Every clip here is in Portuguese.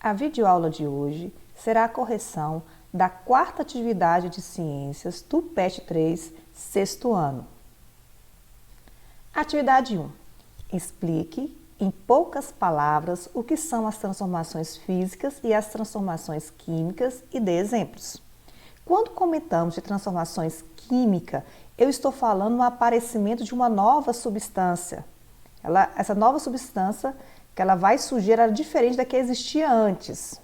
A videoaula de hoje será a correção da quarta atividade de ciências do PET 3, sexto ano. Atividade 1. Explique, em poucas palavras, o que são as transformações físicas e as transformações químicas e dê exemplos. Quando comentamos de transformações químicas, eu estou falando no aparecimento de uma nova substância. Essa nova substância que ela vai surgir era diferente da que existia antes.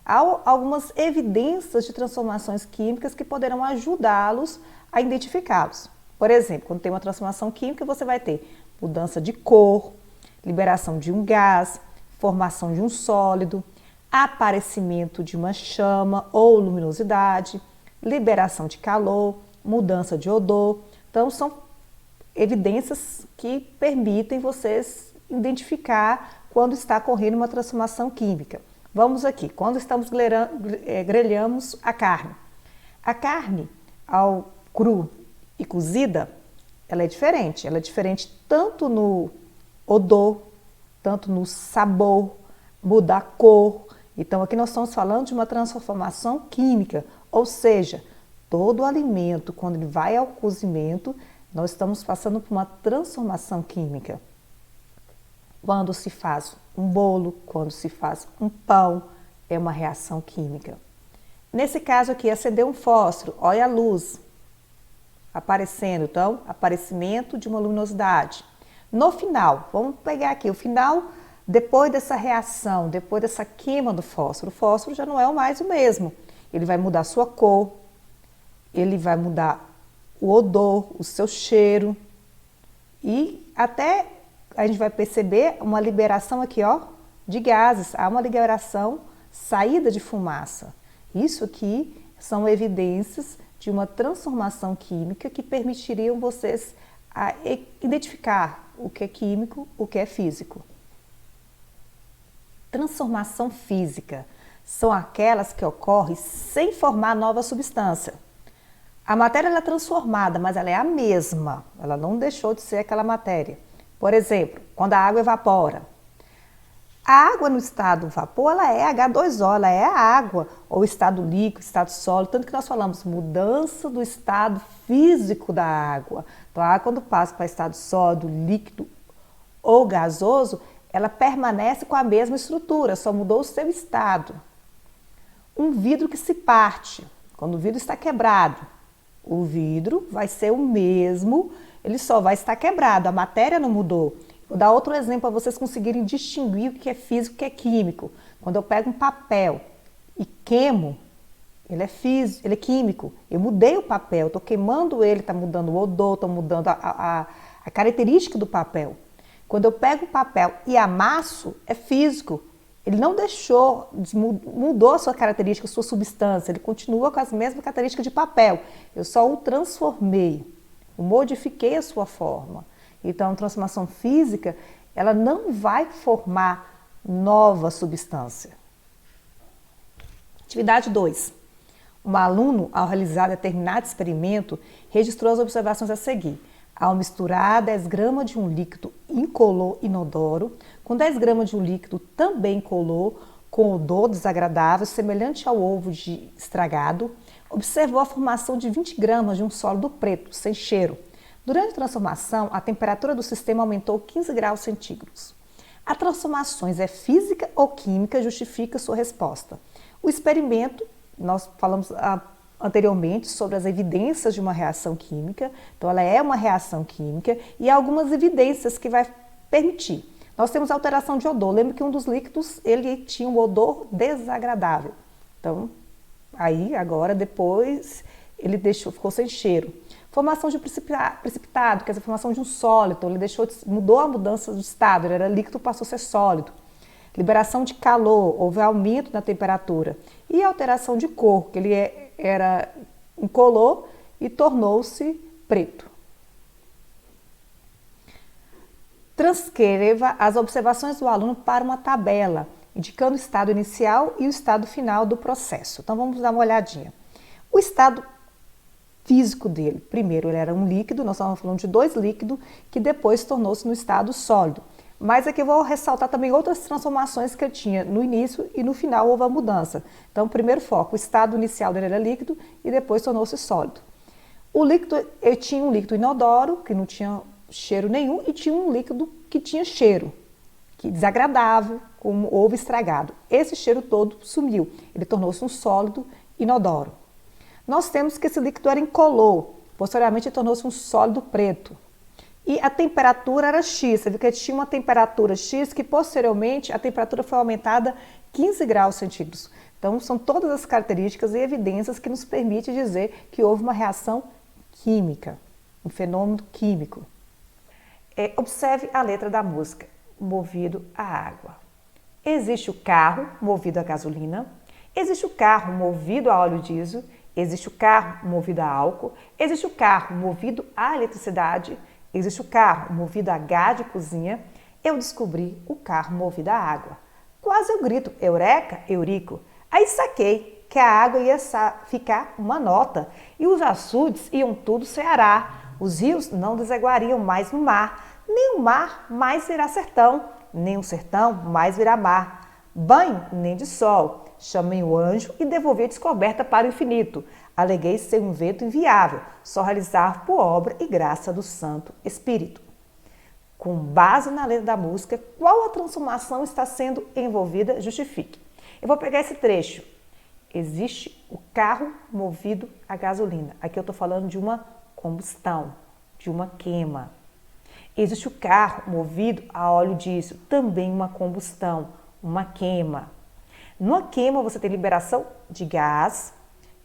Há algumas evidências de transformações químicas que poderão ajudá-los a identificá-los. Por exemplo, quando tem uma transformação química, você vai ter mudança de cor, liberação de um gás, formação de um sólido, aparecimento de uma chama ou luminosidade, liberação de calor, mudança de odor. Então, são evidências que permitem vocês identificar quando está ocorrendo uma transformação química. Vamos aqui, quando grelhamos a carne. A carne, ao cru e cozida, ela é diferente. Ela é diferente tanto no odor, tanto no sabor, muda a cor. Então, aqui nós estamos falando de uma transformação química, ou seja, todo alimento, quando ele vai ao cozimento, nós estamos passando por uma transformação química. Quando se faz um bolo, quando se faz um pão, é uma reação química. Nesse caso aqui, acender um fósforo, olha a luz aparecendo, então, aparecimento de uma luminosidade. No final, vamos pegar aqui, o final, depois dessa reação, depois dessa queima do fósforo, o fósforo já não é mais o mesmo. Ele vai mudar a sua cor, ele vai mudar o odor, o seu cheiro e até a gente vai perceber uma liberação aqui, ó, de gases. Há uma liberação, saída de fumaça. Isso aqui são evidências de uma transformação química que permitiriam vocês identificar o que é químico, o que é físico. Transformação física são aquelas que ocorrem sem formar nova substância. A matéria ela é transformada, mas ela é a mesma. Ela não deixou de ser aquela matéria. Por exemplo, quando a água evapora. A água no estado vapor, ela é H2O, ela é a água, ou estado líquido, estado sólido, tanto que nós falamos mudança do estado físico da água. Então, a água quando passa para estado sólido, líquido ou gasoso, ela permanece com a mesma estrutura, só mudou o seu estado. Um vidro que se parte, quando o vidro está quebrado, o vidro vai ser o mesmo, ele só vai estar quebrado, a matéria não mudou. Vou dar outro exemplo para vocês conseguirem distinguir o que é físico e o que é químico. Quando eu pego um papel e queimo, ele é físico, ele é químico. Eu mudei o papel, estou queimando ele, está mudando o odor, estou mudando a característica do papel. Quando eu pego o papel e amasso, é físico. Ele não deixou, mudou a sua característica, a sua substância, ele continua com as mesmas características de papel. Eu só o transformei, eu modifiquei a sua forma. Então, a transformação física, ela não vai formar nova substância. Atividade 2. Um aluno, ao realizar determinado experimento, registrou as observações a seguir. Ao misturar 10 gramas de um líquido incolor inodoro com 10 gramas de um líquido também incolor, com odor desagradável, semelhante ao ovo estragado, observou a formação de 20 gramas de um sólido preto, sem cheiro. Durante a transformação, a temperatura do sistema aumentou 15 graus centígrados. A transformação é física ou química? Justifica sua resposta. O experimento, nós falamos anteriormente sobre as evidências de uma reação química, então ela é uma reação química e há algumas evidências que vai permitir. Nós temos alteração de odor, lembra que um dos líquidos ele tinha um odor desagradável, então aí agora depois ele ficou sem cheiro. Formação de precipitado, quer dizer, formação de um sólido, ele mudou a mudança de estado, ele era líquido, passou a ser sólido. Liberação de calor, houve aumento na temperatura. E alteração de cor, que ele era incolor e tornou-se preto. Transcreva as observações do aluno para uma tabela, indicando o estado inicial e o estado final do processo. Então vamos dar uma olhadinha. O estado físico dele, primeiro ele era um líquido, nós estamos falando de 2 líquidos, que depois tornou-se no estado sólido. Mas aqui eu vou ressaltar também outras transformações que eu tinha no início e no final houve a mudança. Então, primeiro foco, o estado inicial dele era líquido e depois tornou-se sólido. O líquido, eu tinha um líquido inodoro, que não tinha cheiro nenhum, e tinha um líquido que tinha cheiro, que desagradável, como ovo estragado. Esse cheiro todo sumiu, ele tornou-se um sólido inodoro. Nós temos que esse líquido era incolor, posteriormente ele tornou-se um sólido preto. E a temperatura era X, você viu que tinha uma temperatura X que posteriormente a temperatura foi aumentada 15 graus centígrados. Então são todas as características e evidências que nos permitem dizer que houve uma reação química, um fenômeno químico. Observe a letra da música, movido a água. Existe o carro movido a gasolina, existe o carro movido a óleo diesel, existe o carro movido a álcool, existe o carro movido a eletricidade, existe o carro movido a gás de cozinha. Eu descobri o carro movido a água. Quase eu grito, eureka, eurico. Aí saquei que a água ia ficar uma nota e os açudes iam tudo ceará. Os rios não desaguariam mais no mar, nem o mar mais virá sertão, nem o sertão mais virá mar. Banho nem de sol. Chamei o anjo e devolvi a descoberta para o infinito. Aleguei ser um vento inviável, só realizar por obra e graça do Santo Espírito. Com base na letra da música, qual a transformação está sendo envolvida? Justifique. Eu vou pegar esse trecho. Existe o carro movido a gasolina. Aqui eu estou falando de uma combustão, de uma queima. Existe o carro movido a óleo diesel, também uma combustão, uma queima. Numa queima você tem liberação de gás,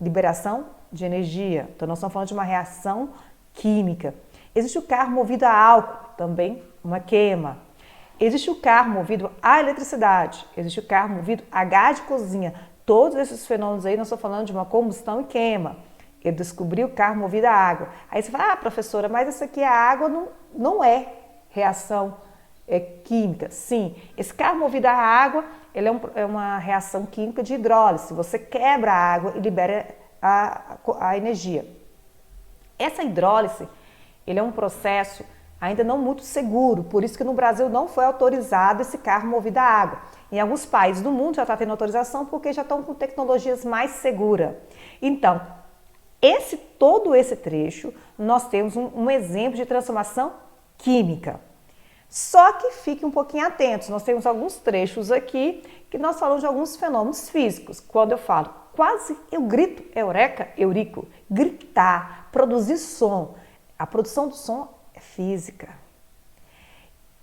liberação de energia. Então nós estamos falando de uma reação química. Existe o carro movido a álcool, também uma queima. Existe o carro movido a eletricidade, existe o carro movido a gás de cozinha. Todos esses fenômenos aí nós estamos falando de uma combustão e queima. Eu descobri o carro movido a água. Aí você fala, professora, mas isso aqui a água não é reação química. Sim, esse carro movido a água, ele é uma reação química de hidrólise. Você quebra a água e libera a energia. Essa hidrólise, ele é um processo ainda não muito seguro, por isso que no Brasil não foi autorizado esse carro movido a água. Em alguns países do mundo já está tendo autorização porque já estão com tecnologias mais seguras. Então, todo esse trecho, nós temos um exemplo de transformação química. Só que fiquem um pouquinho atentos, nós temos alguns trechos aqui que nós falamos de alguns fenômenos físicos. Quando eu falo quase, eu grito, eureka, eurico, gritar, produzir som. A produção do som é física.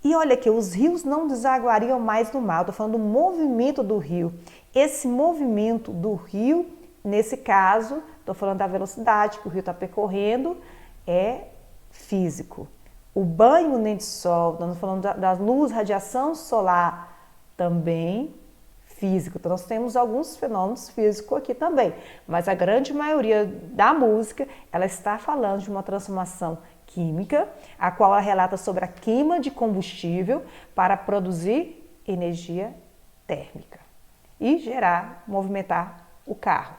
E olha aqui, os rios não desaguariam mais no mar. Estou falando do movimento do rio. Esse movimento do rio, nesse caso, estou falando da velocidade que o rio está percorrendo, é físico. O banho nem de sol, estamos falando da luz, radiação solar, também físico. Então nós temos alguns fenômenos físicos aqui também, mas a grande maioria da música, ela está falando de uma transformação química, a qual ela relata sobre a queima de combustível para produzir energia térmica e movimentar o carro.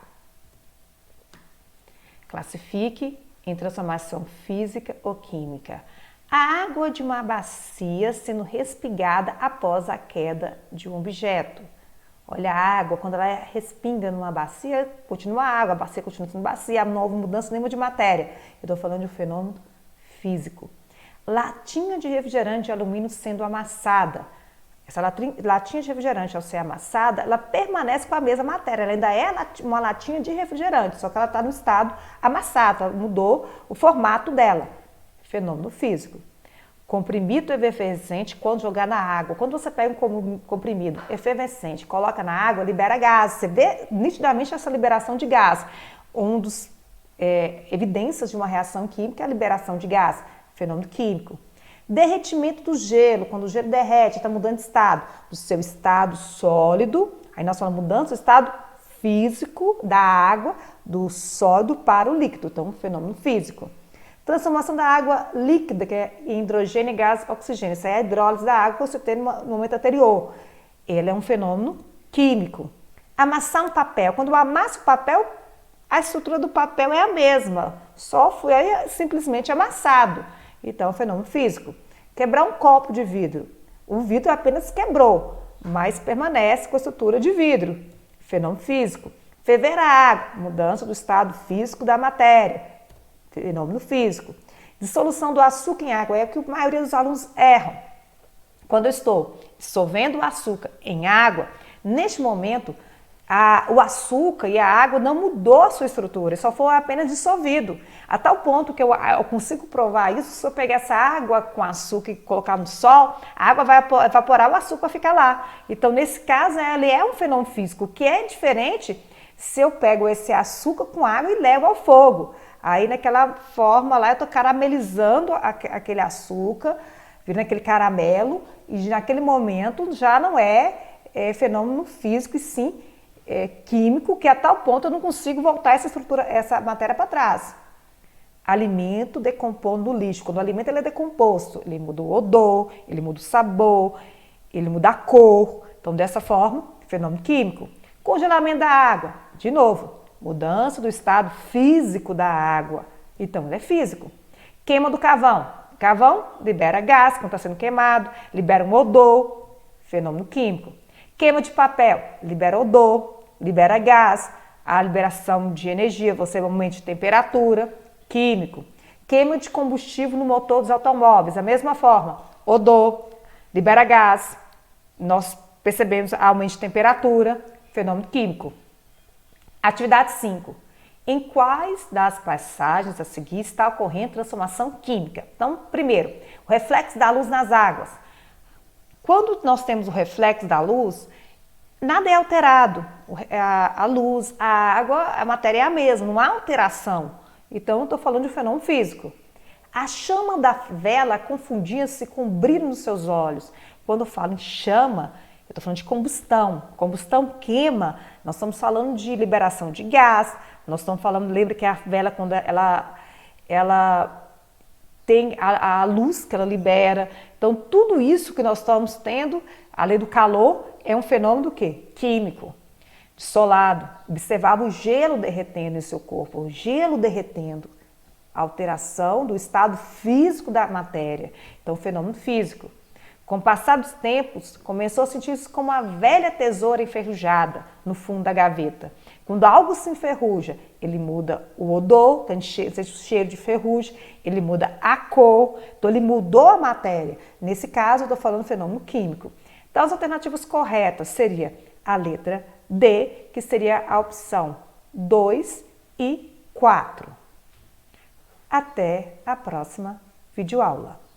Classifique em transformação física ou química. A água de uma bacia sendo respingada após a queda de um objeto. Olha, a água, quando ela respinga numa bacia, continua água, a bacia continua sendo bacia, não houve mudança nenhuma de matéria. Eu estou falando de um fenômeno físico. Latinha de refrigerante de alumínio sendo amassada. Essa latinha de refrigerante, ao ser amassada, ela permanece com a mesma matéria. Ela ainda é uma latinha de refrigerante, só que ela está no estado amassado, mudou o formato dela. Fenômeno físico. Comprimido efervescente quando jogar na água. Quando você pega um comprimido efervescente, coloca na água, libera gás. Você vê nitidamente essa liberação de gás. Um dos evidências de uma reação química é a liberação de gás. Fenômeno químico. Derretimento do gelo. Quando o gelo derrete, está mudando de estado. Do seu estado sólido, aí nós falamos mudança do estado físico da água, do sólido para o líquido. Então, fenômeno físico. Transformação da água líquida, que é hidrogênio, gás, oxigênio. Isso aí é a hidrólise da água que você teve no momento anterior. Ele é um fenômeno químico. Amassar um papel. Quando eu amasso o papel, a estrutura do papel é a mesma. Só foi simplesmente amassado. Então, é um fenômeno físico. Quebrar um copo de vidro. O vidro apenas quebrou, mas permanece com a estrutura de vidro. Fenômeno físico. Ferver a água, mudança do estado físico da matéria. Fenômeno físico. Dissolução do açúcar em água é o que a maioria dos alunos erram. Quando eu estou dissolvendo o açúcar em água, neste momento, o açúcar e a água não mudou a sua estrutura, só foi apenas dissolvido. A tal ponto que eu consigo provar isso, se eu pegar essa água com açúcar e colocar no sol, a água vai evaporar, o açúcar vai ficar lá. Então, nesse caso, ele é um fenômeno físico, que é diferente se eu pego esse açúcar com água e levo ao fogo. Aí, naquela forma lá, eu estou caramelizando aquele açúcar, virando aquele caramelo, e naquele momento já não é fenômeno físico, e sim químico, que a tal ponto eu não consigo voltar essa matéria para trás. Alimento decompondo no lixo. Quando o alimento é decomposto, ele muda o odor, ele muda o sabor, ele muda a cor. Então, dessa forma, fenômeno químico. Congelamento da água. De novo, mudança do estado físico da água. Então, ele é físico. Queima do carvão. Carvão libera gás, quando está sendo queimado, libera um odor, fenômeno químico. Queima de papel, libera odor, libera gás, a liberação de energia, você aumenta de temperatura, químico. Queima de combustível no motor dos automóveis, da mesma forma, odor, libera gás, nós percebemos aumento de temperatura, fenômeno químico. Atividade 5. Em quais das passagens a seguir está ocorrendo transformação química? Então, primeiro, o reflexo da luz nas águas. Quando nós temos o reflexo da luz, nada é alterado. A luz, a água, a matéria é a mesma, não há alteração. Então, eu estou falando de um fenômeno físico. A chama da vela confundia-se com o brilho nos seus olhos. Quando eu falo em chama, eu estou falando de combustão. Combustão queima, nós estamos falando de liberação de gás, nós estamos falando, lembra que a vela, quando ela tem a luz que ela libera. Então, tudo isso que nós estamos tendo, além do calor, é um fenômeno do quê? Químico. Solado, observava o gelo derretendo em seu corpo, o gelo derretendo, alteração do estado físico da matéria. Então, fenômeno físico. Com o passar dos tempos, começou a sentir-se como uma velha tesoura enferrujada no fundo da gaveta. Quando algo se enferruja, ele muda o odor, tem cheiro de ferrugem, ele muda a cor, então ele mudou a matéria. Nesse caso, eu estou falando do fenômeno químico. Então, as alternativas corretas seria a letra D, que seria a opção 2 e 4. Até a próxima videoaula.